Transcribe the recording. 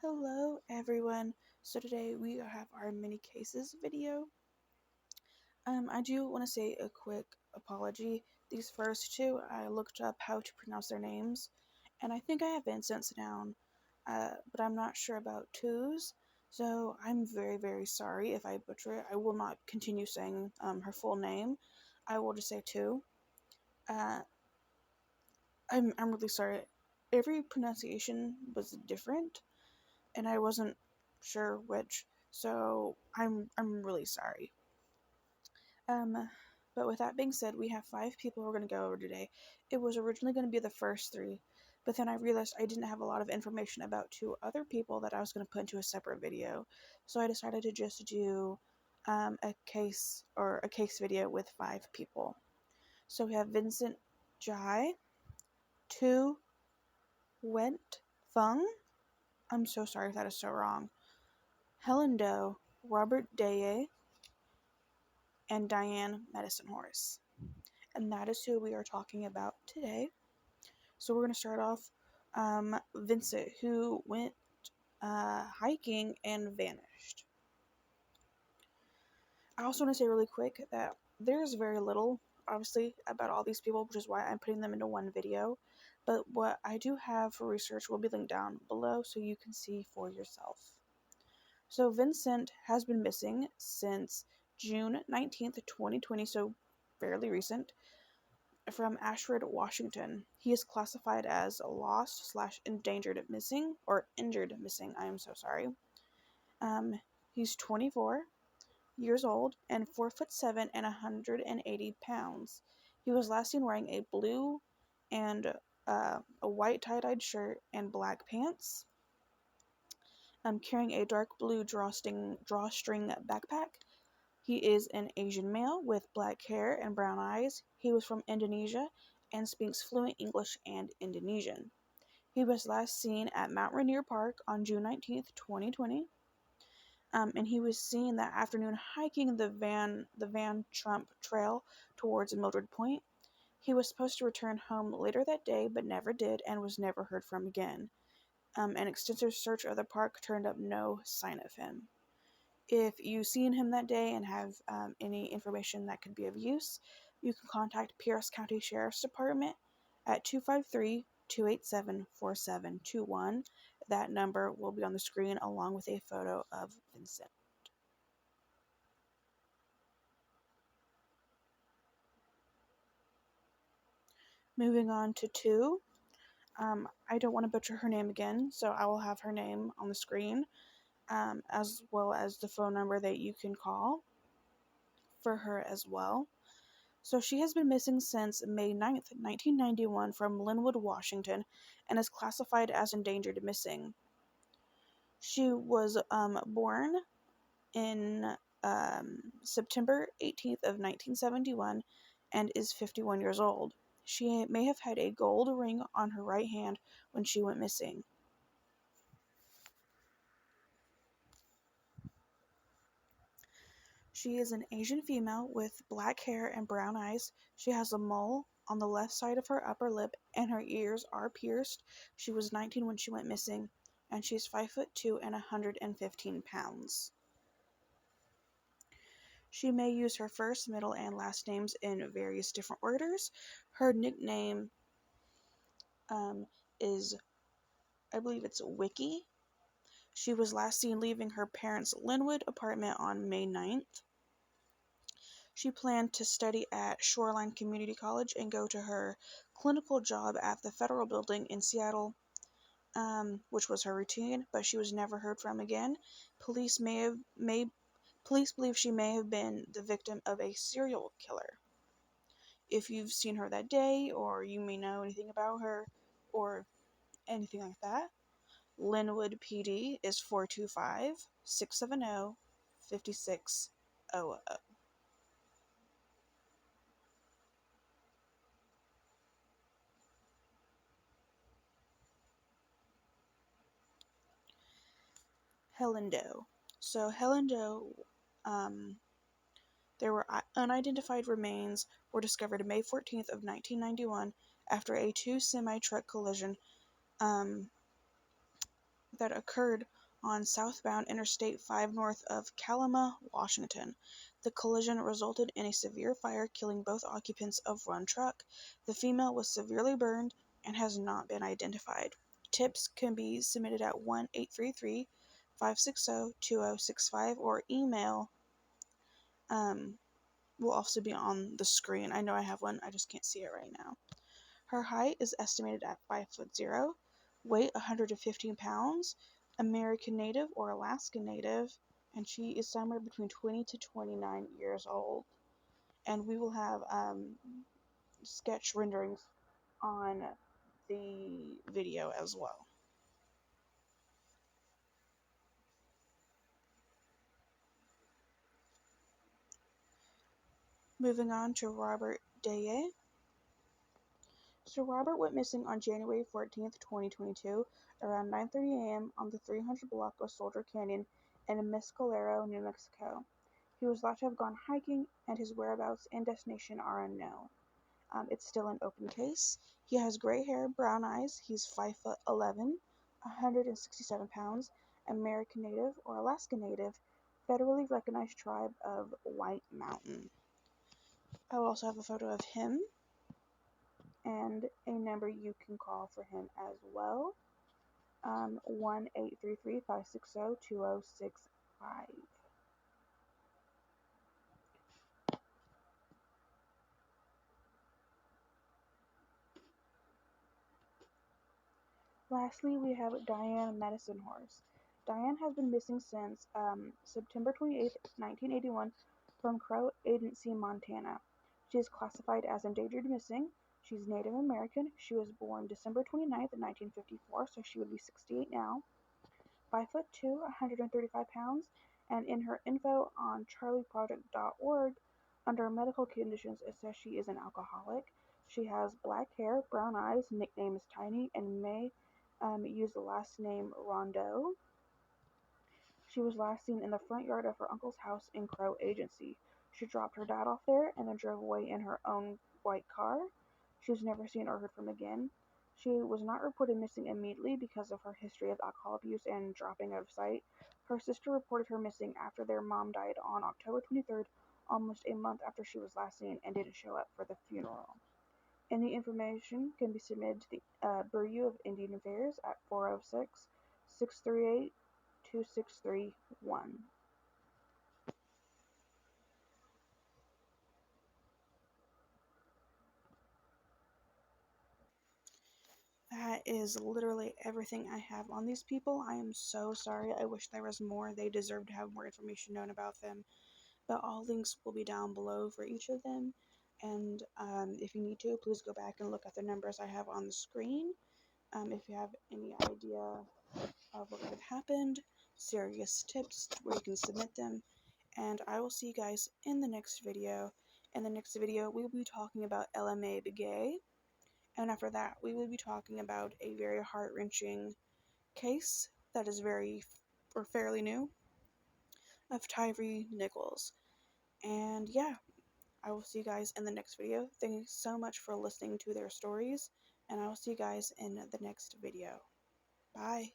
Hello everyone. So today we have our mini cases video. I do want to say a quick apology. These first two, I looked up how to pronounce their names, and I think I have Vincent's down, but I'm not sure about Two's. So I'm very, very sorry if I butcher it. I will not continue saying her full name. I will just say Two. Uh, I'm really sorry. Every pronunciation was different, and I wasn't sure which, so I'm really sorry. But with that being said, we have 5 people we're going to go over today. It was originally going to be the first 3, but then I realized I didn't have a lot of information about 2 other people that I was going to put into a separate video, so I decided to just do a case video with 5 people. So we have Vincent, Djie, Tu, Went, Phung. I'm so sorry if that is so wrong. Helen, Robert Dayaye, and Diane Medicine Horse. And that is who we are talking about today. So we're going to start off Vincent, who went hiking and vanished. I also want to say really quick that there's very little, obviously, about all these people, which is why I'm putting them into one video. But what I do have for research will be linked down below so you can see for yourself. So Vincent has been missing since June 19th, 2020, so fairly recent, from Ashford, Washington. He is classified as lost/endangered missing, or injured missing, I am so sorry. He's 24 years old and 4'7" and 180 pounds. He was last seen wearing a blue and a white tie-dyed shirt and black pants, carrying a dark blue drawstring backpack. He is an Asian male with black hair and brown eyes. He was from Indonesia and speaks fluent English and Indonesian. He was last seen at Mount Rainier Park on June 19th, 2020. And he was seen that afternoon hiking the Van Trump Trail towards Mildred Point. He was supposed to return home later that day, but never did and was never heard from again. An extensive search of the park turned up no sign of him. If you've seen him that day and have any information that could be of use, you can contact Pierce County Sheriff's Department at 253-287-4721. That number will be on the screen along with a photo of Vincent. Moving on to 2. I don't want to butcher her name again, so I will have her name on the screen, as well as the phone number that you can call for her as well. So she has been missing since May 9th, 1991 from Linwood, Washington, and is classified as endangered missing. She was born in September 18th of 1971 and is 51 years old. She may have had a gold ring on her right hand when she went missing. She is an Asian female with black hair and brown eyes. She has a mole on the left side of her upper lip and her ears are pierced. She was 19 when she went missing, and she's 5'2" and 115 pounds. She may use her first, middle, and last names in various different orders. Her nickname is, I believe it's Wiki. She was last seen leaving her parents' Linwood apartment on May 9th. She planned to study at Shoreline Community College and go to her clinical job at the Federal Building in Seattle, which was her routine, but she was never heard from again. Police believe she may have been the victim of a serial killer. If you've seen her that day, or you may know anything about her, or anything like that, Linwood PD is 425-670-5600. Helen Doe. So Helen Doe, there were unidentified remains were discovered May 14th of 1991 after a 2 semi-truck collision that occurred on southbound Interstate 5 north of Kalama, Washington. The collision resulted in a severe fire, killing both occupants of one truck. The female was severely burned and has not been identified. Tips can be submitted at 1-833-560-2065 or email will also be on the screen. I know I have one, I just can't see it right now. Her height is estimated at 5'0", weight 115 pounds, American Native or Alaskan Native, and she is somewhere between 20 to 29 years old. And we will have sketch renderings on the video as well. Moving on to Robert Dayaye. So Robert went missing on January 14th, 2022, around 9:30 a.m. on the 300 block of Soldier Canyon in Mescalero, New Mexico. He was thought to have gone hiking, and his whereabouts and destination are unknown. It's still an open case. He has gray hair, brown eyes. He's 5'11", 167 pounds, American Native or Alaska Native, federally recognized tribe of White Mountain. I will also have a photo of him and a number you can call for him as well. 1-833-560-2065. Lastly, we have Diane Medicine Horse. Diane has been missing since September 28, 1981, from Crow Agency, Montana. She is classified as endangered missing. She's Native American. She was born December 29th, 1954, so she would be 68 now. 5'2", 135 pounds, and in her info on charlieproject.org, under medical conditions, it says she is an alcoholic. She has black hair, brown eyes, nickname is Tiny, and may use the last name Rondeau. She was last seen in the front yard of her uncle's house in Crow Agency. She dropped her dad off there and then drove away in her own white car. She was never seen or heard from again. She was not reported missing immediately because of her history of alcohol abuse and dropping out of sight. Her sister reported her missing after their mom died on October 23rd, almost a month after she was last seen, and didn't show up for the funeral. Any information can be submitted to the Bureau of Indian Affairs at 406-638-2631. That is literally everything I have on these people. I am so sorry. I wish there was more. They deserve to have more information known about them. But all links will be down below for each of them. And if you need to, please go back and look at the numbers I have on the screen. If you have any idea of what could have happened, serious tips where you can submit them. And I will see you guys in the next video. In the next video, we will be talking about LMA Djie. And after that, we will be talking about a very heart-wrenching case that is fairly new of Tyree Nichols. And yeah, I will see you guys in the next video. Thank you so much for listening to their stories, and I will see you guys in the next video. Bye.